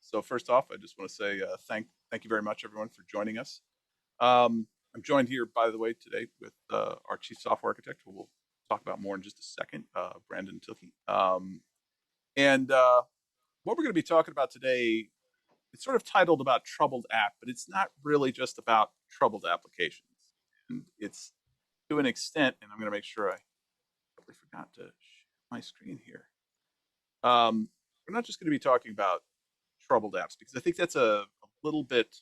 So first off, I just want to say thank you very much, everyone, for joining us. I'm joined here, by the way, today with our chief software architect, who we'll talk about more in just a second, Brandon Tilke. And what we're going to be talking about today, it's sort of titled about troubled app, but it's not really just about troubled applications. And it's to an extent, and I'm going to make sure I totally forgot to share my screen here. We're not just going to be talking about troubled apps because I think that's a little bit,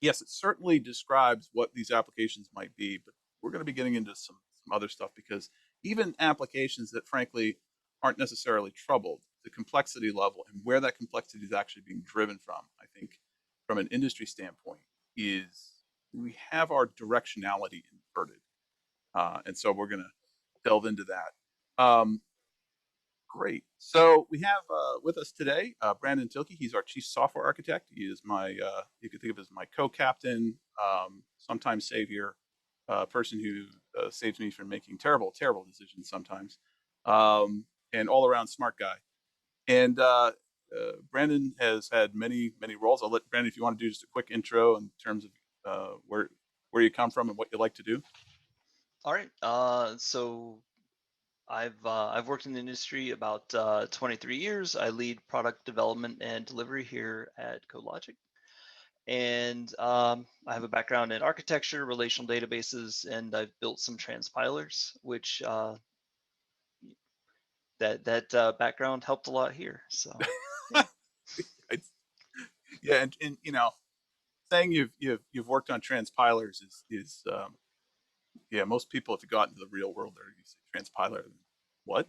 yes, it certainly describes what these applications might be, but we're going to be getting into some other stuff because even applications that frankly aren't necessarily troubled, the complexity level and where that complexity is actually being driven from, I think from an industry standpoint, is we have our directionality inverted. And so we're going to delve into that. Great. So we have with us today Brandon Tilke. He's our chief software architect. He is my, you could think of as my co-captain, sometimes savior, person who saves me from making terrible decisions sometimes, and all around smart guy. And Brandon has had many roles. I'll let Brandon, if you want to do just a quick intro in terms of where you come from and what you like to do. All right. So I've worked in the industry about 23 years. I lead product development and delivery here at CodeLogic, and I have a background in architecture, relational databases, and I've built some transpilers, which that background helped a lot here. So yeah. Yeah, and saying you've worked on transpilers is yeah, most people, if you go out into the real world, they're using transpiler. What?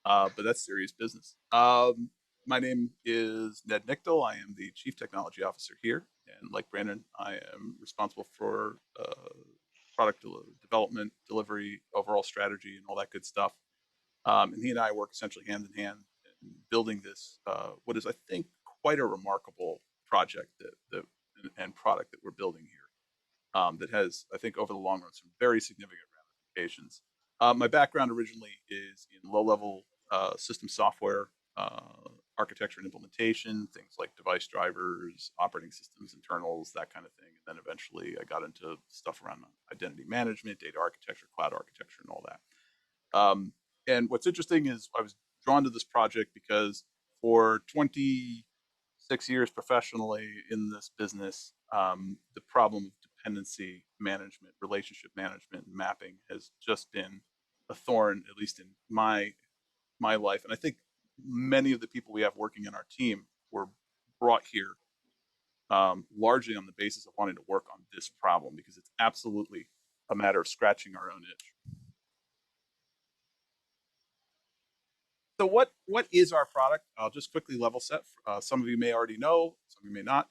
But that's serious business. My name is Ned Gnichtel. I am the chief technology officer here, and like Brandon, I am responsible for product development, delivery, overall strategy, and all that good stuff. And he and I work essentially hand in hand in building this, what is I think quite a remarkable project that and product that we're building here, that has, I think, over the long run, some very significant ramifications. My background originally is in low-level system software architecture and implementation, things like device drivers, operating systems, internals, that kind of thing. And then eventually I got into stuff around identity management, data architecture, cloud architecture, and all that. And what's interesting is I was drawn to this project because for 26 years professionally in this business, the problem of dependency management, relationship management, and mapping has just been a thorn, at least in my life. And I think many of the people we have working in our team were brought here largely on the basis of wanting to work on this problem because it's absolutely a matter of scratching our own itch. So what is our product? I'll just quickly level set. Some of you may already know, some of you may not.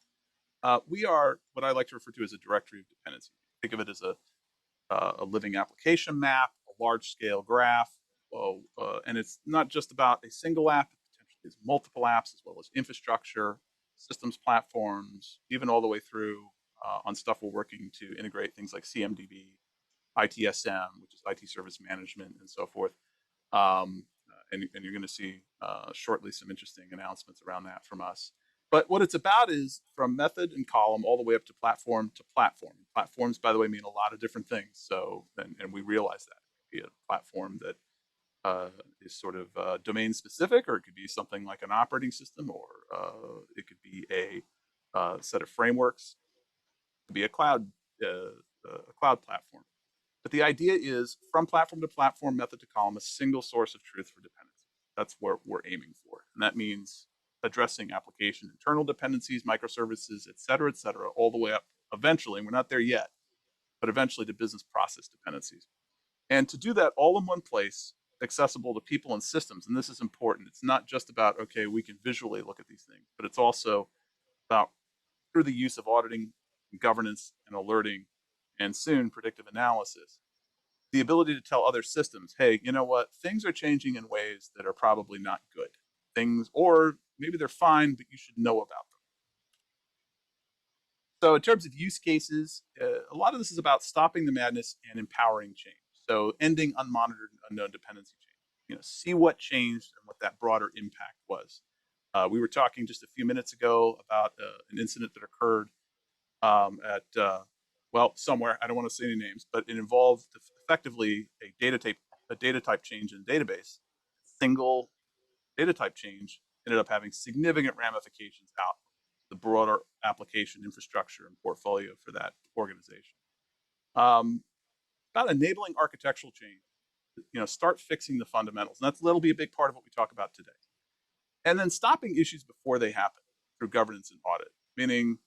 We are what I like to refer to as a directory of dependencies. Think of it as a living application map, a large scale graph, and it's not just about a single app. It potentially is multiple apps as well as infrastructure, systems platforms, even all the way through on stuff we're working to integrate things like CMDB, ITSM, which is IT service management, and so forth. And you're going to see shortly some interesting announcements around that from us. But what it's about is from method and column all the way up to platform to platform. Platforms, by the way, mean a lot of different things. So, and we realize that it could be a platform that is sort of domain specific, or it could be something like an operating system, or it could be a set of frameworks. It could be a cloud platform. But the idea is from platform to platform, method to column, a single source of truth for dependencies. That's what we're aiming for. And that means addressing application internal dependencies, microservices, et cetera, all the way up eventually, and we're not there yet, but eventually to business process dependencies. And to do that all in one place, accessible to people and systems, and this is important. It's not just about, okay, we can visually look at these things, but it's also about through the use of auditing, governance, and alerting, and soon predictive analysis, the ability to tell other systems, hey, you know what, things are changing in ways that are probably not good. Things, or maybe they're fine, but you should know about them. So in terms of use cases, a lot of this is about stopping the madness and empowering change. So ending unmonitored and unknown dependency change. See what changed and what that broader impact was. We were talking just a few minutes ago about an incident that occurred well, somewhere. I don't want to say any names, but it involved effectively a data type change in a database. Single data type change ended up having significant ramifications out the broader application infrastructure and portfolio for that organization. Um, about enabling architectural change, start fixing the fundamentals, and that'll be a big part of what we talk about today. And then stopping issues before they happen through governance and audit, meaning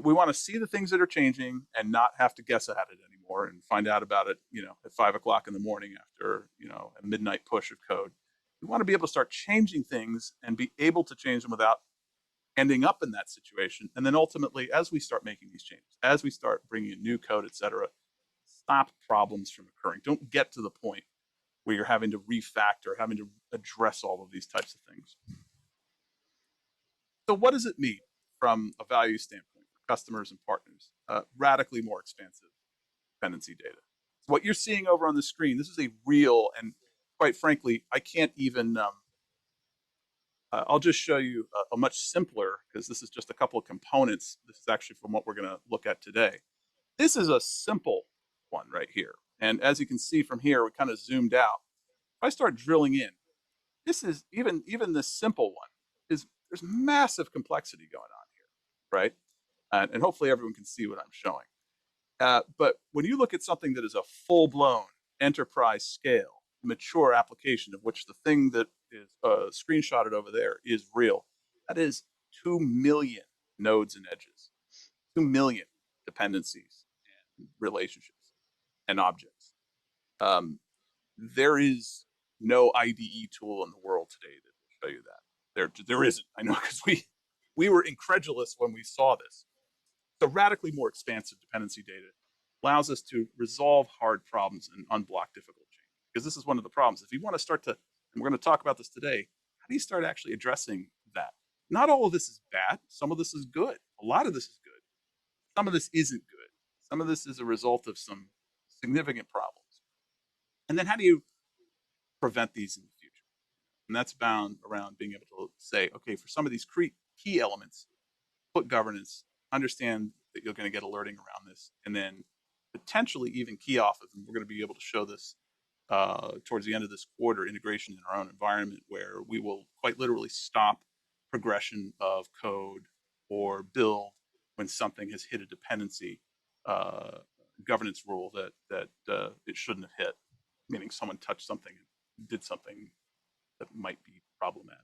we want to see the things that are changing and not have to guess at it anymore and find out about it, at 5 o'clock in the morning after, a midnight push of code. We want to be able to start changing things and be able to change them without ending up in that situation. And then ultimately, as we start making these changes, as we start bringing in new code, et cetera, stop problems from occurring. Don't get to the point where you're having to refactor, having to address all of these types of things. So what does it mean from a value standpoint for customers and partners? Radically more expansive dependency data. So what you're seeing over on the screen, this is a real, and quite frankly, I can't even, I'll just show you a much simpler, because this is just a couple of components. This is actually from what we're going to look at today. This is a simple one right here. And as you can see from here, we kind of zoomed out. If I start drilling in, this is even this simple one is there's massive complexity going on here, right? And hopefully everyone can see what I'm showing. But when you look at something that is a full-blown enterprise scale, mature application of which the thing that is screenshotted over there is real, that is 2 million nodes and edges, 2 million dependencies and relationships and objects. Um, there is no IDE tool in the world today that will show you that. There isn't. I know, because we were incredulous when we saw this. So radically more expansive dependency data allows us to resolve hard problems and unblock difficult change. Because this is one of the problems. If you want to start to, and we're going to talk about this today, how do you start actually addressing that? Not all of this is bad. Some of this is good. A lot of this is good. Some of this isn't good. Some of this is a result of some significant problems. And then how do you prevent these in the future? And that's bound around being able to say, okay, for some of these key elements, put governance, understand that you're going to get alerting around this, and then potentially even key off of, and we're going to be able to show this towards the end of this quarter, integration in our own environment, where we will quite literally stop progression of code or build when something has hit a dependency governance rule that it shouldn't have hit, meaning someone touched something and did something that might be problematic.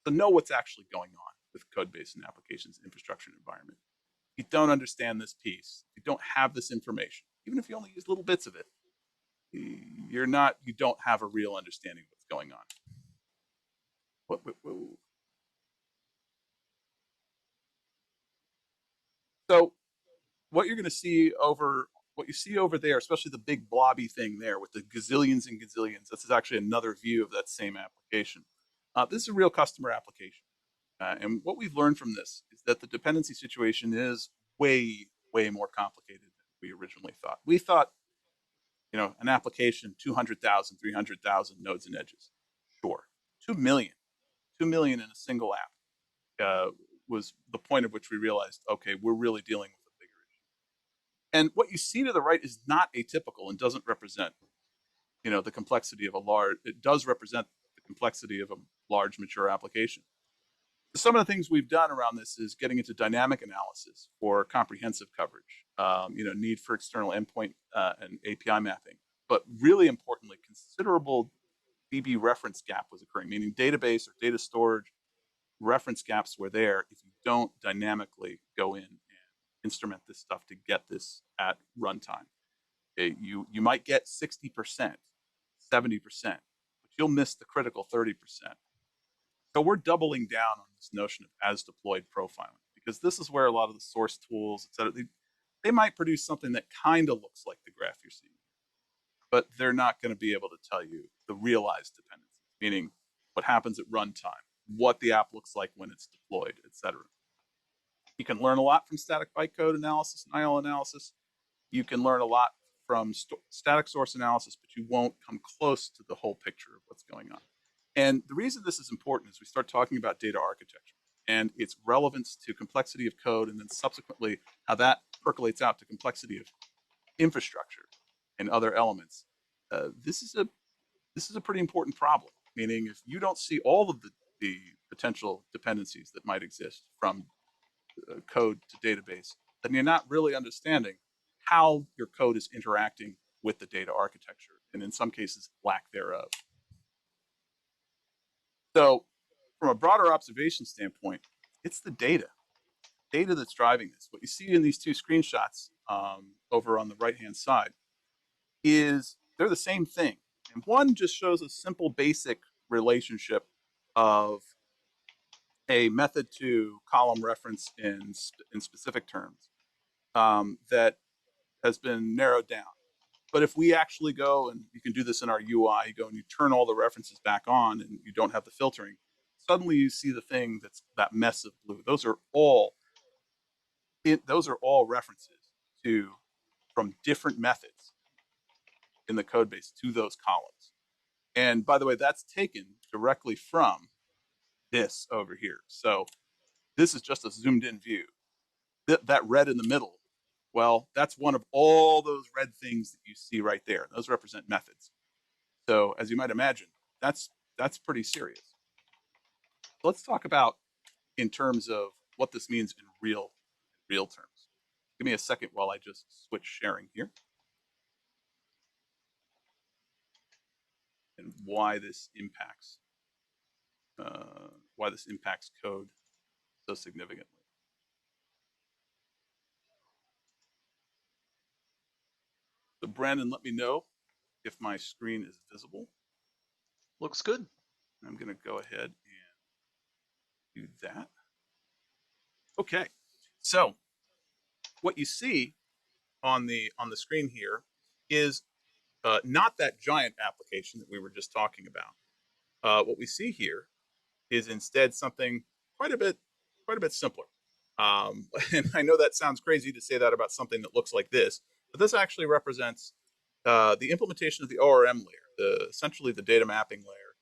So know what's actually going on with code base and applications infrastructure and environment. If you don't understand this piece, if you don't have this information, even if you only use little bits of it, you don't have a real understanding of what's going on. So what you're going to see what you see over there, especially the big blobby thing there with the gazillions and gazillions, this is actually another view of that same application. This is a real customer application. And what we've learned from this is that the dependency situation is way, way more complicated than we originally thought. We thought, an application, 200,000, 300,000 nodes and edges. Sure. 2 million, 2 million in a single app was the point at which we realized, okay, we're really dealing with a bigger issue. And what you see to the right is not atypical and doesn't represent, the complexity of it does represent the complexity of a large mature application. Some of the things we've done around this is getting into dynamic analysis for comprehensive coverage, need for external endpoint and API mapping. But really importantly, considerable DB reference gap was occurring, meaning database or data storage reference gaps were there if you don't dynamically go in and instrument this stuff to get this at runtime. You might get 60%, 70%, but you'll miss the critical 30%. So we're doubling down on this notion of as deployed profiling, because this is where a lot of the source tools, et cetera, they might produce something that kind of looks like the graph you're seeing, but they're not going to be able to tell you the realized dependencies, meaning what happens at runtime, what the app looks like when it's deployed, et cetera. You can learn a lot from static bytecode analysis and IL analysis. You can learn a lot from static source analysis, but you won't come close to the whole picture of what's going on. And the reason this is important is we start talking about data architecture and its relevance to complexity of code, and then subsequently how that percolates out to complexity of infrastructure and other elements. This is a pretty important problem. Meaning, if you don't see all of the potential dependencies that might exist from code to database, then you're not really understanding how your code is interacting with the data architecture, and in some cases, lack thereof. So, from a broader observation standpoint, it's the data that's driving this. What you see in these two screenshots over on the right-hand side is they're the same thing. And one just shows a simple basic relationship of a method to column reference in specific terms that has been narrowed down. But if we actually go, and you can do this in our UI, you go and you turn all the references back on and you don't have the filtering, suddenly you see the thing that's that mess of blue. Those are all references to from different methods in the code base to those columns. And by the way, that's taken directly from this over here. So this is just a zoomed in view. That red in the middle, well, that's one of all those red things that you see right there. Those represent methods. So as you might imagine, that's pretty serious. Let's talk about in terms of what this means in real terms. Give me a second while I just switch sharing here and why this impacts code so significantly. So Brandon, let me know if my screen is visible. Looks good. I'm going to go ahead and do that. Okay, so what you see on the screen here is not that giant application that we were just talking about. What we see here is instead something quite a bit simpler. And I know that sounds crazy to say that about something that looks like this, but this actually represents the implementation of the ORM layer, essentially the data mapping layer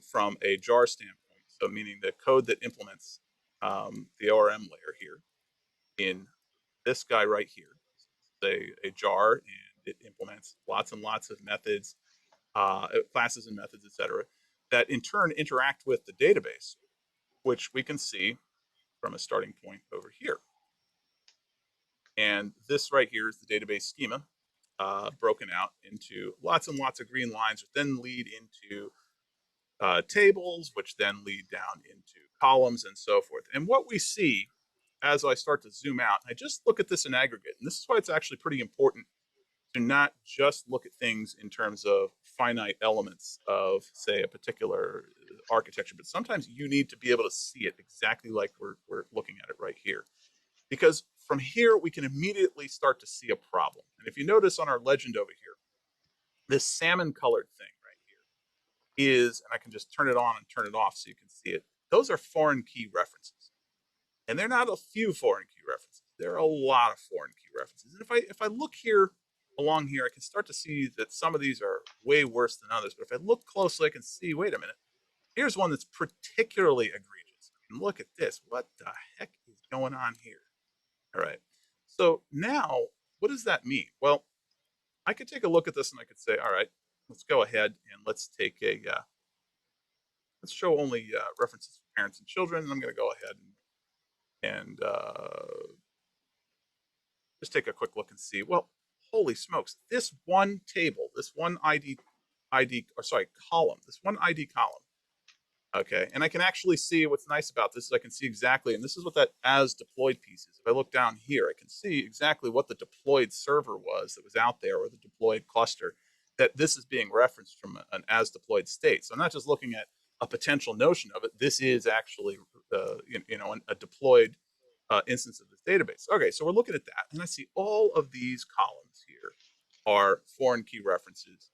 from a jar standpoint. So meaning the code that implements the ORM layer here in this guy right here. It's a jar, and it implements lots and lots of methods, classes and methods, etc., that in turn interact with the database, which we can see from a starting point over here. And this right here is the database schema, broken out into lots and lots of green lines, which then lead into tables, which then lead down into columns and so forth. And what we see as I start to zoom out, I just look at this in aggregate, and this is why it's actually pretty important to not just look at things in terms of finite elements of, say, a particular architecture, but sometimes you need to be able to see it exactly like we're looking at it right here. Because from here, we can immediately start to see a problem. And if you notice on our legend over here, this salmon colored thing right here is, and I can just turn it on and turn it off so you can see it, those are foreign key references. And they're not a few foreign key references. There are a lot of foreign key references. And if I look here along here, I can start to see that some of these are way worse than others. But if I look closely, I can see, wait a minute, here's one that's particularly egregious. I mean, look at this. What the heck is going on here? All right. So now, what does that mean? Well, I could take a look at this and I could say, all right, let's go ahead and let's take let's show only references for parents and children. And I'm going to go ahead and just take a quick look and see, well, holy smokes, this one table, this one column, this one ID column. Okay, and I can actually see what's nice about this is I can see exactly, and this is what that as deployed piece is. If I look down here, I can see exactly what the deployed server was that was out there, or the deployed cluster, that this is being referenced from an as deployed state. So I'm not just looking at a potential notion of it. This is actually, a deployed instance of this database. Okay, so we're looking at that, and I see all of these columns here are foreign key references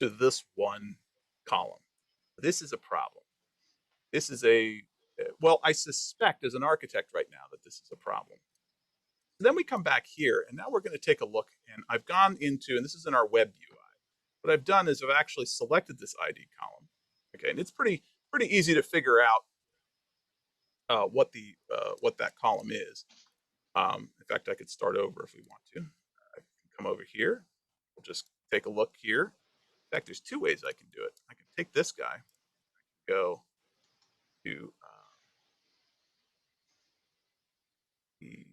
to this one column. This is a problem. This is well, I suspect as an architect right now that this is a problem. Then we come back here, and now we're going to take a look, and I've gone into, and this is in our web UI. What I've done is I've actually selected this ID column, Okay, and it's pretty easy to figure out what that column is. In fact, I could start over if we want to. I can come over here. We'll just take a look here. In fact, there's two ways I can do it. I can take this guy, go to the.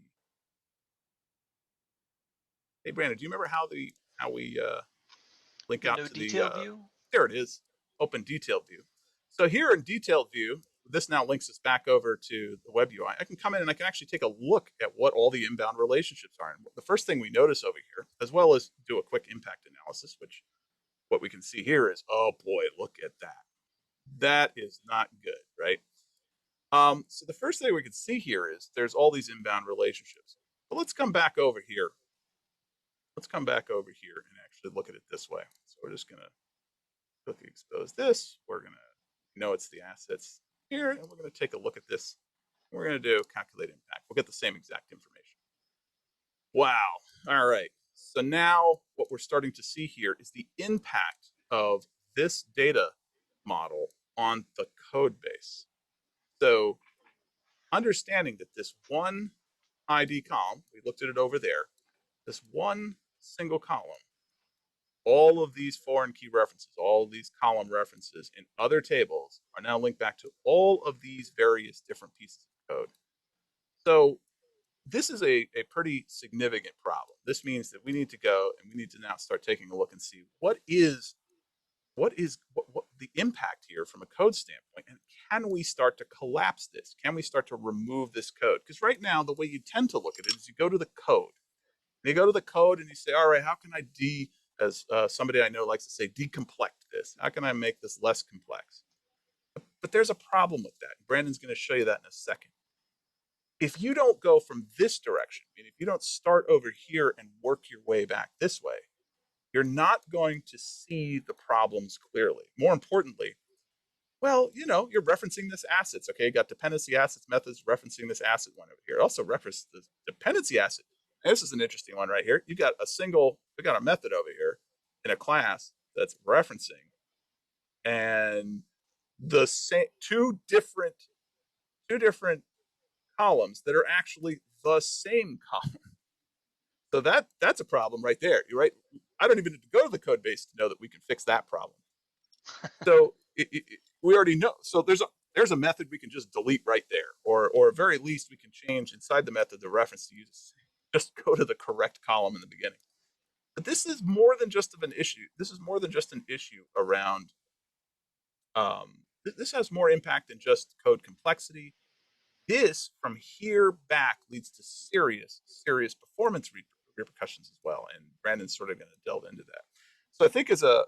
Hey, Brandon, do you remember how we link out Window to the? detail view. There it is. Open detailed view. So here in detailed view, this now links us back over to the web UI. I can come in and I can actually take a look at what all the inbound relationships are. And the first thing we notice over here, as well as do a quick impact analysis, which what we can see here is, oh boy, look at that. That is not good, right? So the first thing we can see here is there's all these inbound relationships. But let's come back over here. Let's come back over here and actually look at it this way. So we're just going to quickly expose this. We're going to know it's the assets here, and we're going to take a look at this. We're going to do calculate impact. We'll get the same exact information. Wow. All right. So now what we're starting to see here is the impact of this data model on the code base. So understanding that this one ID column, we looked at it over there, this one single column, all of these foreign key references, all of these column references in other tables are now linked back to all of these various different pieces of code. So this is a pretty significant problem. This means that we need to go and we need to now start taking a look and see what the impact here from a code standpoint, and can we start to collapse this? Can we start to remove this code? Because right now, the way you tend to look at it is you go to the code. And you go to the code and you say, all right, how can I as somebody I know likes to say, decomplex this? How can I make this less complex? But there's a problem with that. Brandon's going to show you that in a second. If you don't go from this direction, I mean, if you don't start over here and work your way back this way, you're not going to see the problems clearly. More importantly, well, you're referencing this assets. Okay, you got dependency assets methods referencing this asset one over here. It also references the dependency asset. And this is an interesting one right here. We got a method over here in a class that's referencing, and the same two different columns that are actually the same column. So that's a problem right there. You're right. I don't even need to go to the code base to know that we can fix that problem. So we already know. So there's a method we can just delete right there, or at very least we can change inside the method the reference to use. Just go to the correct column in the beginning. But this is more than just an issue. This is more than just an issue around. This has more impact than just code complexity. This from here back leads to serious performance repercussions as well. And Brandon's sort of going to delve into that. So I think as a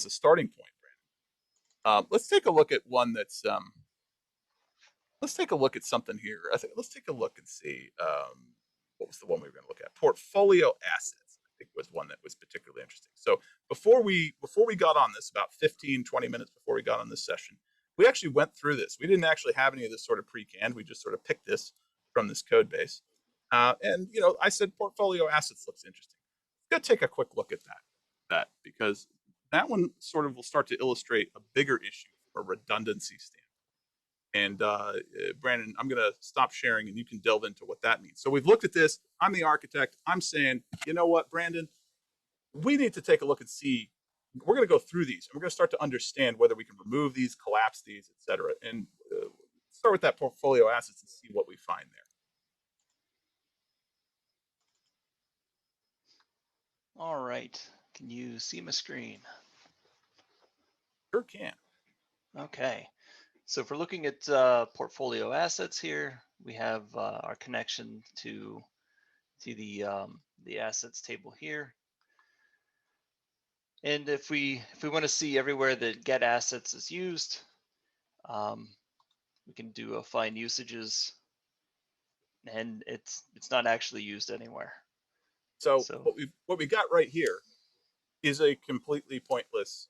starting point, Brandon, let's take a look at one that's let's take a look at something here. I think let's take a look and see what was the one we were going to look at. Portfolio assets, I think, was one that was particularly interesting. So before we got on this, about 15, 20 minutes before we got on this session, we actually went through this. We didn't actually have any of this sort of pre-canned. We just sort of picked this from this code base. And I said portfolio assets looks interesting. Let's go take a quick look at that because that one sort of will start to illustrate a bigger issue from a redundancy standpoint. And Brandon, I'm going to stop sharing and you can delve into what that means. So we've looked at this. I'm the architect. I'm saying, you know what, Brandon, we need to take a look and see. We're going to go through these and we're going to start to understand whether we can remove these, collapse these, et cetera. And start with that portfolio assets and see what we find there. All right. Can you see my screen? Sure can. Okay. So if we're looking at portfolio assets here, we have our connection to the assets table here. And if we want to see everywhere that get assets is used, we can do a find usages, and it's not actually used anywhere. So what we got right here is a completely pointless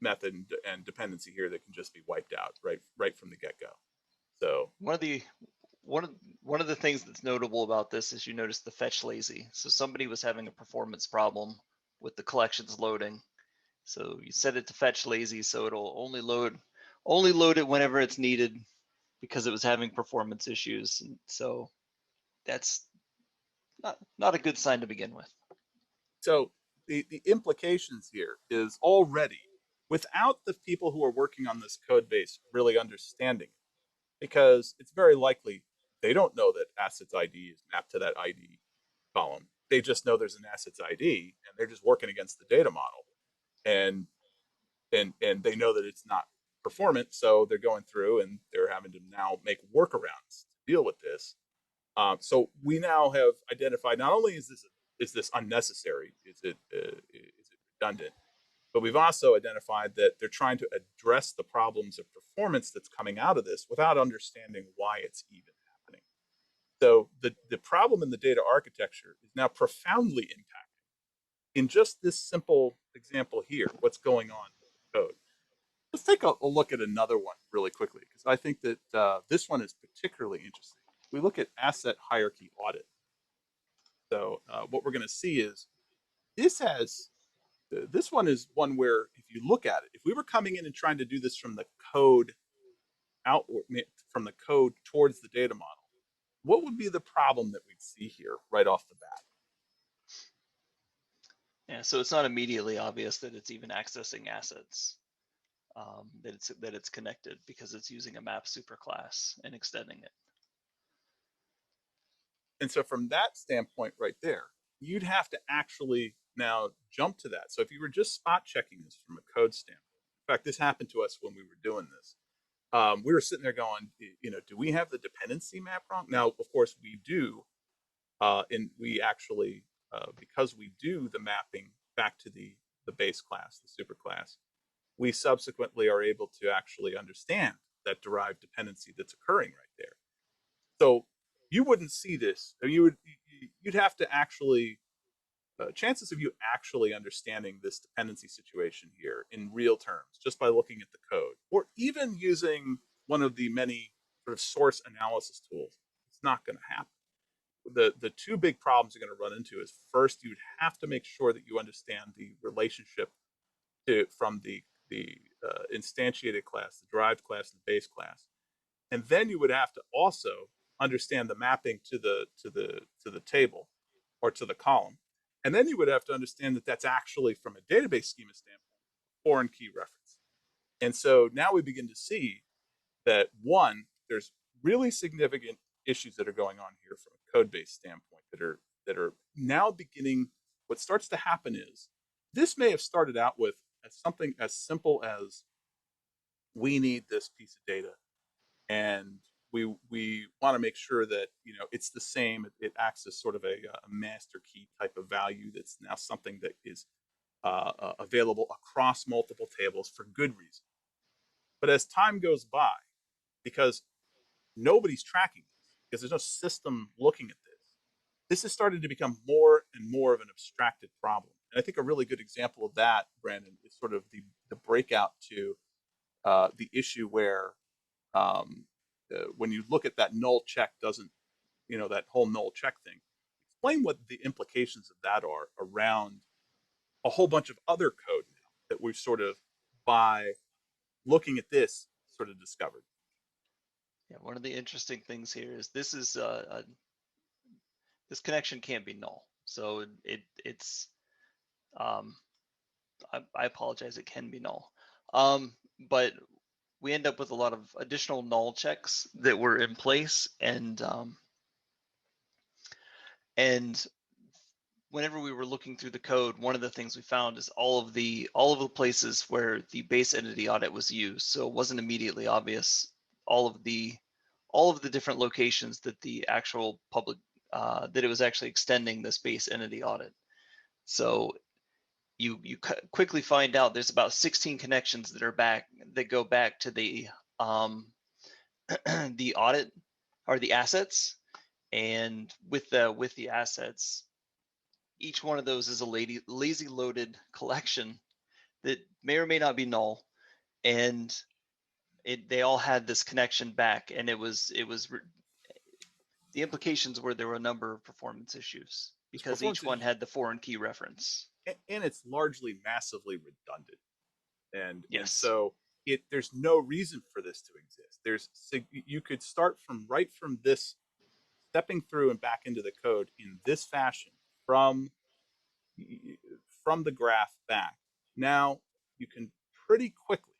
method and dependency here that can just be wiped out right from the get-go. So one of the things that's notable about this is you notice the fetch lazy. So somebody was having a performance problem with the collections loading. So you set it to fetch lazy, so it'll only load it whenever it's needed because it was having performance issues. And so that's not a good sign to begin with. So the implications here is already without the people who are working on this code base really understanding it, because it's very likely they don't know that assets ID is mapped to that ID column. They just know there's an assets ID and they're just working against the data model. And and they know that it's not performant, so they're going through and they're having to now make workarounds to deal with this. So we now have identified not only is this unnecessary, is it redundant, but we've also identified that they're trying to address the problems of performance that's coming out of this without understanding why it's even happening. So the problem in the data architecture is now profoundly impacted in just this simple example here, what's going on in code. Let's take a look at another one really quickly, because I think that this one is particularly interesting. We look at asset hierarchy audit. So what we're going to see is this has this one is one where if you look at it, if we were coming in and trying to do this from the code outward, from the code towards the data model, what would be the problem that we'd see here right off the bat? Yeah, so it's not immediately obvious that it's even accessing assets, that it's connected because it's using a map superclass and extending it. And so from that standpoint right there, you'd have to actually now jump to that. So if you were just spot checking this from a code standpoint, in fact, this happened to us when we were doing this. We were sitting there going, do we have the dependency map wrong? Now, of course, we do. And we actually, because we do the mapping back to the base class, the super class, we subsequently are able to actually understand that derived dependency that's occurring right there. So you wouldn't see this. You'd have to actually chances of you actually understanding this dependency situation here in real terms just by looking at the code or even using one of the many sort of source analysis tools, it's not going to happen. The two big problems you're going to run into is first you'd have to make sure that you understand the relationship from the instantiated class, the derived class, and the base class, and then you would have to also understand the mapping to the table or to the column, and then you would have to understand that that's actually from a database schema standpoint foreign key reference. And so now we begin to see that one, there's really significant issues that are going on here from a code base standpoint that are now beginning. What starts to happen is this may have started out with as something as simple as we need this piece of data and we want to make sure that it's the same. It acts as sort of a master key type of value that's now something that is available across multiple tables for good reason. But as time goes by, because nobody's tracking this, because there's no system looking at this has started to become more and more of an abstracted problem. And I think a really good example of that, Brandon, is sort of the breakout to the issue where when you look at that null check doesn't, that whole null check thing, explain what the implications of that are around a whole bunch of other code now that we've sort of, by looking at this, sort of discovered. Yeah, one of the interesting things here is this connection can't be null. So it's I apologize, it can be null. But we end up with a lot of additional null checks that were in place, and whenever we were looking through the code, one of the things we found is all of the places where the base entity audit was used. So it wasn't immediately obvious all of the different locations that the actual public that it was actually extending this base entity audit. So you quickly find out there's about 16 connections that go back to the the audit or the assets, and with the assets, each one of those is a lazy loaded collection that may or may not be null, and they all had this connection back, and the implications were there were a number of performance issues. This because performance each one issue, had the foreign key reference. and it's largely massively redundant, and Yes. so there's no reason for this to exist. You could start from this, stepping through and back into the code in this fashion from the graph back. Now you can pretty quickly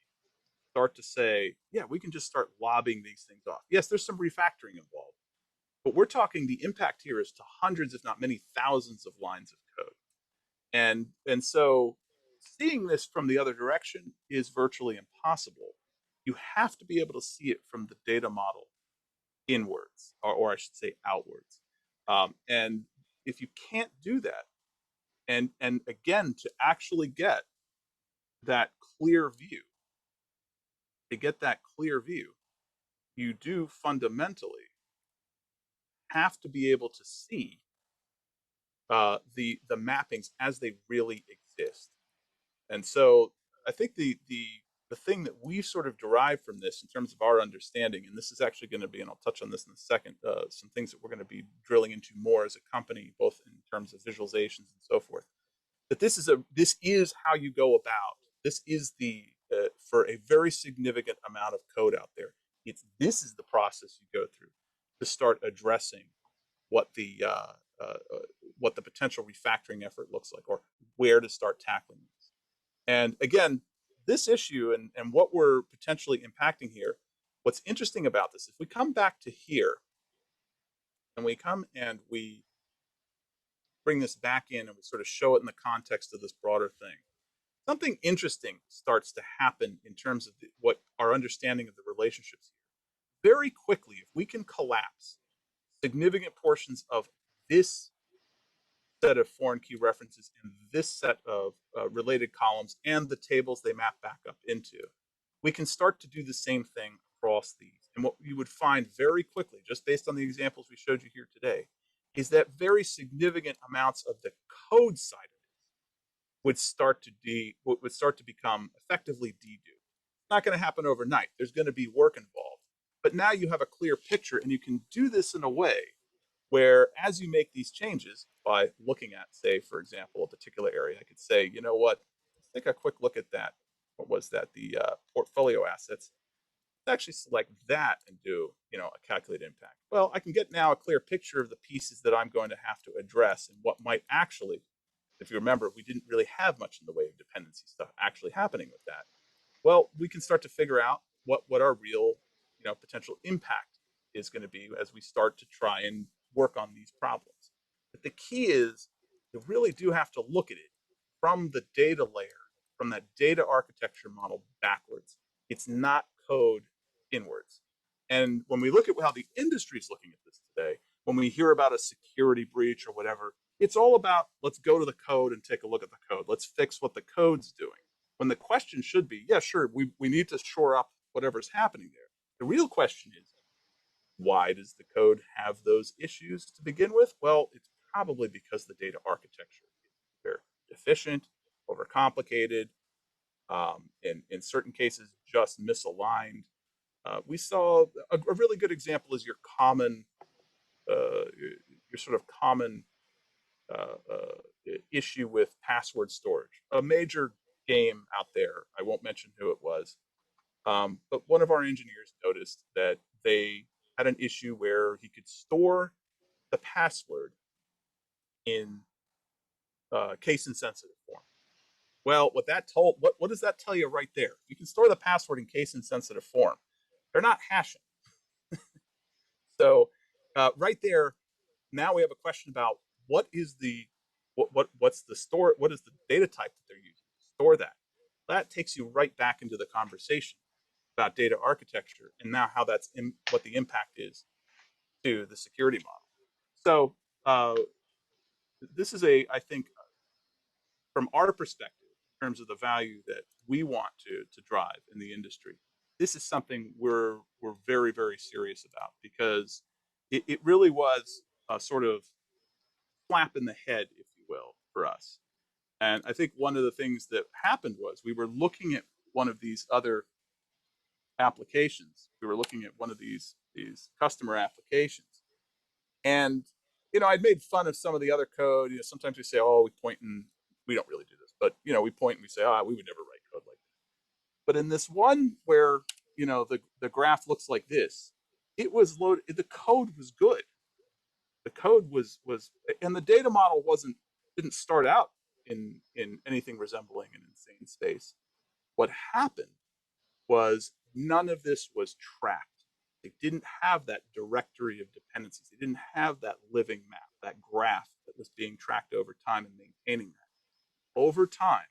start to say, yeah, we can just start lobbing these things off. Yes, there's some refactoring involved, but we're talking the impact here is to hundreds, if not many thousands of lines of code. And so seeing this from the other direction is virtually impossible. You have to be able to see it from the data model inwards, or I should say outwards. And if you can't do that, and again, to actually get that clear view, you do fundamentally have to be able to see the mappings as they really exist. And so I think the thing that we sort of derive from this in terms of our understanding, and this is actually going to be, and I'll touch on this in a second, some things that we're going to be drilling into more as a company, both in terms of visualizations and so forth. That this is how you go about. This is the for a very significant amount of code out there. This is the process you go through to start addressing what the uh, uh, what the potential refactoring effort looks like, or where to start tackling this. And again, this issue and what we're potentially impacting here, what's interesting about this, if we come back to here and we come and we bring this back in and we sort of show it in the context of this broader thing, something interesting starts to happen in terms of what our understanding of the relationships here. Very quickly, if we can collapse significant portions of this set of foreign key references and this set of related columns and the tables they map back up into, we can start to do the same thing across these. And what you would find very quickly, just based on the examples we showed you here today, is that very significant amounts of the code side of it would start to become effectively deduped. It's not going to happen overnight. There's going to be work involved. But now you have a clear picture, and you can do this in a way where, as you make these changes by looking at, say, for example, a particular area, I could say, you know what, let's take a quick look at that. What was that? The portfolio assets. Let's actually select that and do, a calculated impact. Well, I can get now a clear picture of the pieces that I'm going to have to address and what might actually, if you remember, we didn't really have much in the way of dependency stuff actually happening with that. Well, we can start to figure out what our real, potential impact is going to be as we start to try and work on these problems. But the key is you really do have to look at it from the data layer, from that data architecture model backwards. It's not code inwards. And when we look at how the industry is looking at this today, when we hear about a security breach or whatever, it's all about let's go to the code and take a look at the code. Let's fix what the code's doing. When the question should be, yeah, sure, we need to shore up whatever's happening there. The real question is, why does the code have those issues to begin with? Well, it's probably because the data architecture is either deficient, overcomplicated, in certain cases, just misaligned. We saw a really good example is your sort of common issue with password storage. A major game out there, I won't mention who it was, but one of our engineers noticed that they had an issue where he could store the password in case insensitive form. Well, what does that tell you right there? You can store the password in case insensitive form. They're not hashing. So right there, now we have a question about what is the what's the store, what is the data type that they're using to store that. That takes you right back into the conversation about data architecture and now how what the impact is to the security model. So this is I think, from our perspective, in terms of the value that we want to drive in the industry, this is something we're very very serious about because it really was a sort of slap in the head, if you will, for us. And I think one of the things that happened was we were looking at one of these other applications. We were looking at one of these customer applications, and I'd made fun of some of the other code. Sometimes we say, oh, we point and we don't really do this, but we point and we say, we would never write code like this. But in this one where the graph looks like this, it was loaded. The code was good. The code was, and the data model didn't start out in anything resembling an insane space. What happened was none of this was tracked. They didn't have that directory of dependencies. They didn't have that living map, that graph that was being tracked over time and maintaining that. Over time,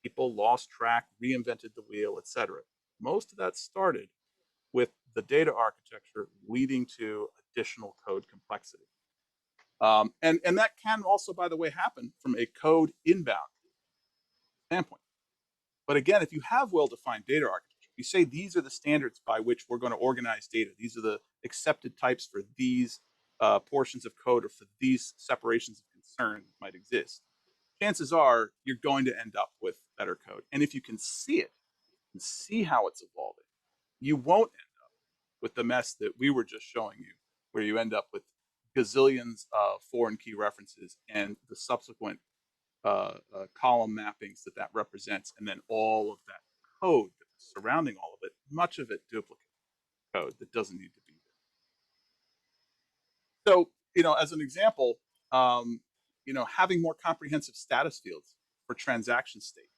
people lost track, reinvented the wheel, etc. Most of that started with the data architecture leading to additional code complexity. And that can also, by the way, happen from a code inbound standpoint. But again, if you have well-defined data architecture, you say these are the standards by which we're going to organize data. These are the accepted types for these portions of code or for these separations of concern that might exist. Chances are you're going to end up with better code. And if you can see it and see how it's evolving, you won't end up with the mess that we were just showing you, where you end up with gazillions of foreign key references and the subsequent column mappings that represents, and then all of that code surrounding all of it, much of it duplicate code that doesn't need to be there. So, as an example, having more comprehensive status fields for transaction state,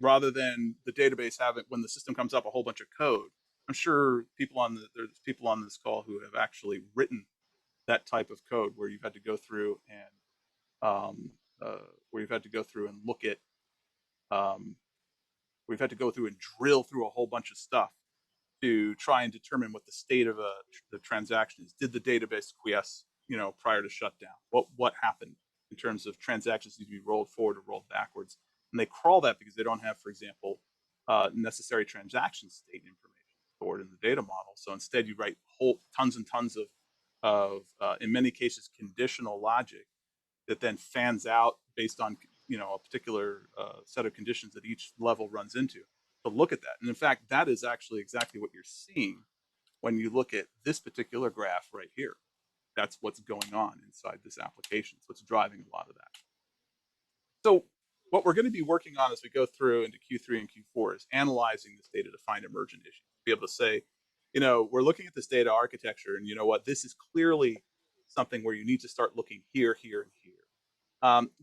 rather than the database having, when the system comes up, a whole bunch of code. I'm sure there's people on this call who have actually written that type of code where you've had to go through and look at we've had to go through and drill through a whole bunch of stuff to try and determine what the state of the transaction is. Did the database quiesce, prior to shutdown? What happened in terms of transactions need to be rolled forward or rolled backwards? And they crawl that because they don't have, for example, necessary transaction state information stored in the data model. So instead, you write tons and tons of in many cases, conditional logic that then fans out based on a particular set of conditions that each level runs into to look at that. And in fact, that is actually exactly what you're seeing when you look at this particular graph right here. That's what's going on inside this application. So it's driving a lot of that. So what we're going to be working on as we go through into Q3 and Q4 is analyzing this data to find emergent issues. Be able to say, we're looking at this data architecture, and you know what, this is clearly something where you need to start looking here, here, and here.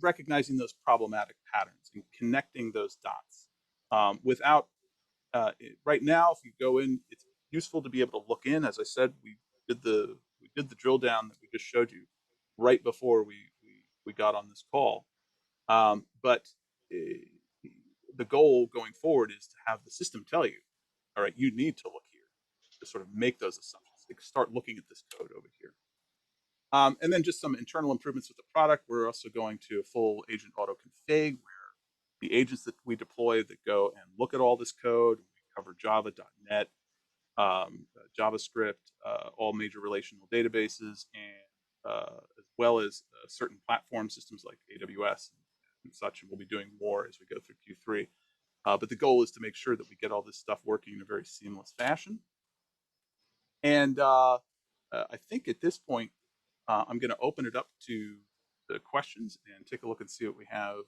Recognizing those problematic patterns and connecting those dots. Right now, if you go in, it's useful to be able to look in. As I said, we did the drill down that we just showed you right before we got on this call. But the goal going forward is to have the system tell you, all right, you need to look here to sort of make those assumptions. Like start looking at this code over here. And then just some internal improvements with the product. We're also going to a full agent auto config where the agents that we deploy that go and look at all this code, we cover Java, .NET, JavaScript, all major relational databases, and as well as certain platform systems like AWS and such. And we'll be doing more as we go through Q3. But the goal is to make sure that we get all this stuff working in a very seamless fashion. And I think at this point, I'm going to open it up to the questions and take a look and see what we have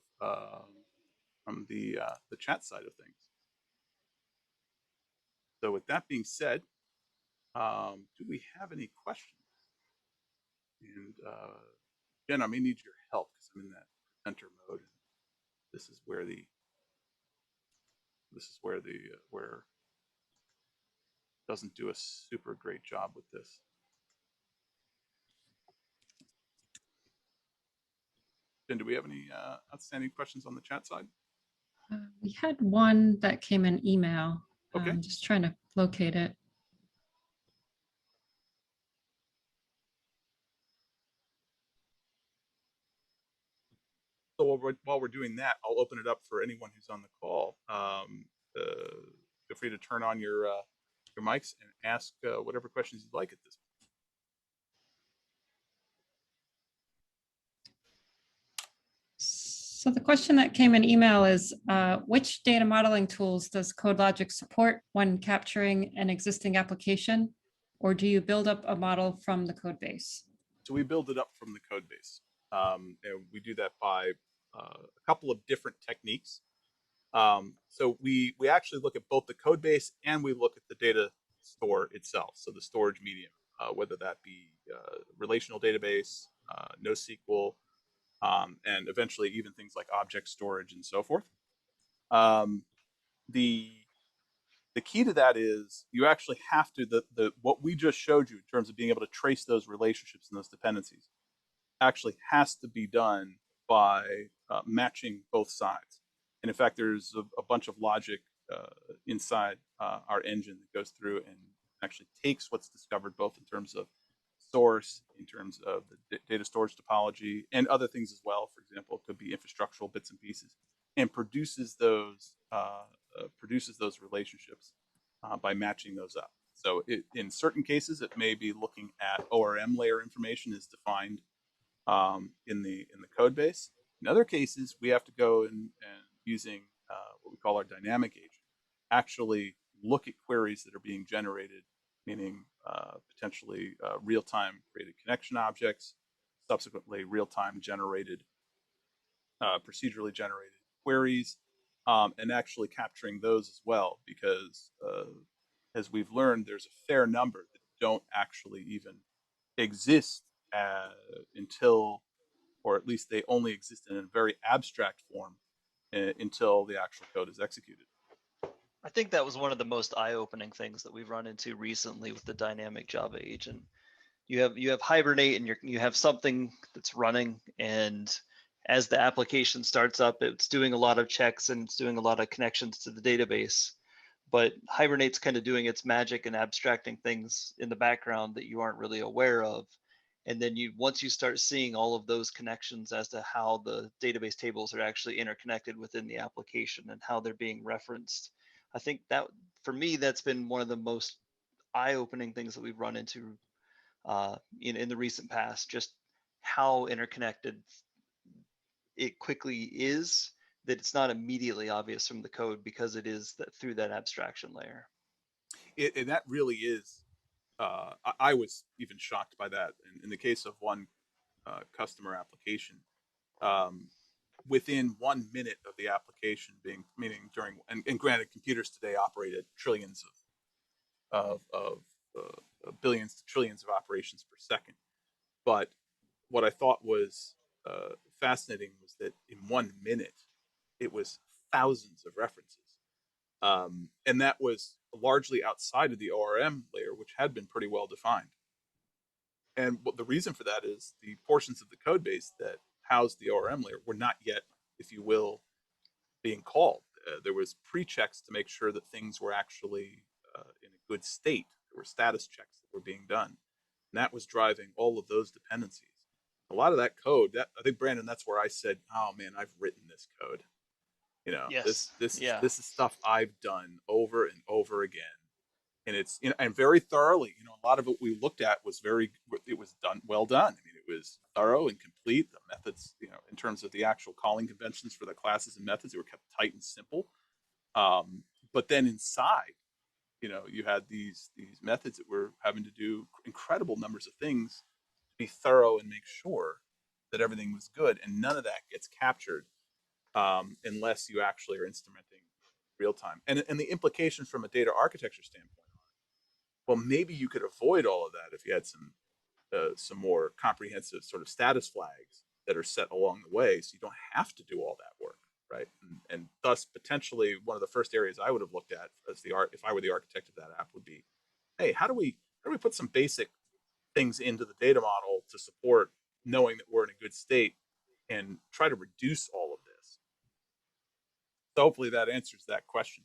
from the chat side of things. So with that being said, do we have any questions? And Jen, I may need your help because I'm in that presenter mode. This is where where doesn't do a super great job with this. Jen, do we have any outstanding questions on the chat side? We had one that came in email. Okay. I'm just trying to locate it. So while we're doing that, I'll open it up for anyone who's on the call. Feel free to turn on your mics and ask whatever questions you'd like at this point. So the question that came in email is, which data modeling tools does CodeLogic support when capturing an existing application, or do you build up a model from the code base? So we build it up from the code base. And we do that by a couple of different techniques. So we actually look at both the code base and we look at the data store itself. So the storage medium, whether that be relational database, NoSQL, and eventually even things like object storage and so forth. Um, the the key to that is you actually have to the what we just showed you in terms of being able to trace those relationships and those dependencies actually has to be done by matching both sides. And in fact, there's a bunch of logic inside our engine that goes through and actually takes what's discovered both in terms of source, in terms of the data storage topology, and other things as well. For example, it could be infrastructural bits and pieces, and produces those relationships by matching those up. So in certain cases, it may be looking at ORM layer information is defined in the code base. In other cases, we have to go and using what we call our dynamic agent, actually look at queries that are being generated, meaning potentially real-time created connection objects, subsequently real-time generated, procedurally generated queries, and actually capturing those as well, because as we've learned, there's a fair number that don't actually even exist until, or at least they only exist in a very abstract form until the actual code is executed. I think that was one of the most eye-opening things that we've run into recently with the dynamic Java agent. You have Hibernate and you have something that's running, and as the application starts up, it's doing a lot of checks and it's doing a lot of connections to the database. But Hibernate's kind of doing its magic and abstracting things in the background that you aren't really aware of. And then once you start seeing all of those connections as to how the database tables are actually interconnected within the application and how they're being referenced, I think that for me, that's been one of the most eye-opening things that we've run into in the recent past, just how interconnected it quickly is, that it's not immediately obvious from the code because it is through that abstraction layer. And that really is, I was even shocked by that. In the case of one customer application, within 1 minute of the application being, meaning during, and granted, computers today operate at trillions of billions to trillions of operations per second. But what I thought was fascinating was that in 1 minute, it was thousands of references. And that was largely outside of the ORM layer, which had been pretty well defined. And what the reason for that is the portions of the code base that housed the ORM layer were not yet, if you will, being called. There was pre-checks to make sure that things were actually in a good state. There were status checks that were being done. And that was driving all of those dependencies. A lot of that code, I think, Brandon, that's where I said, oh man, I've written this code. Yes. Yeah. This is stuff I've done over and over again. And it's, and very thoroughly, a lot of what we looked at was it was well done. I mean, it was thorough and complete. The methods, in terms of the actual calling conventions for the classes and methods, they were kept tight and simple. But then inside, you had these methods that were having to do incredible numbers of things to be thorough and make sure that everything was good. And none of that gets captured unless you actually are instrumenting real time. And the implications from a data architecture standpoint, well, maybe you could avoid all of that if you had some more comprehensive sort of status flags that are set along the way, so you don't have to do all that work, right? And thus, potentially, one of the first areas I would have looked at as if I were the architect of that app would be, hey, how do we put some basic things into the data model to support knowing that we're in a good state and try to reduce all of this. So hopefully that answers that question.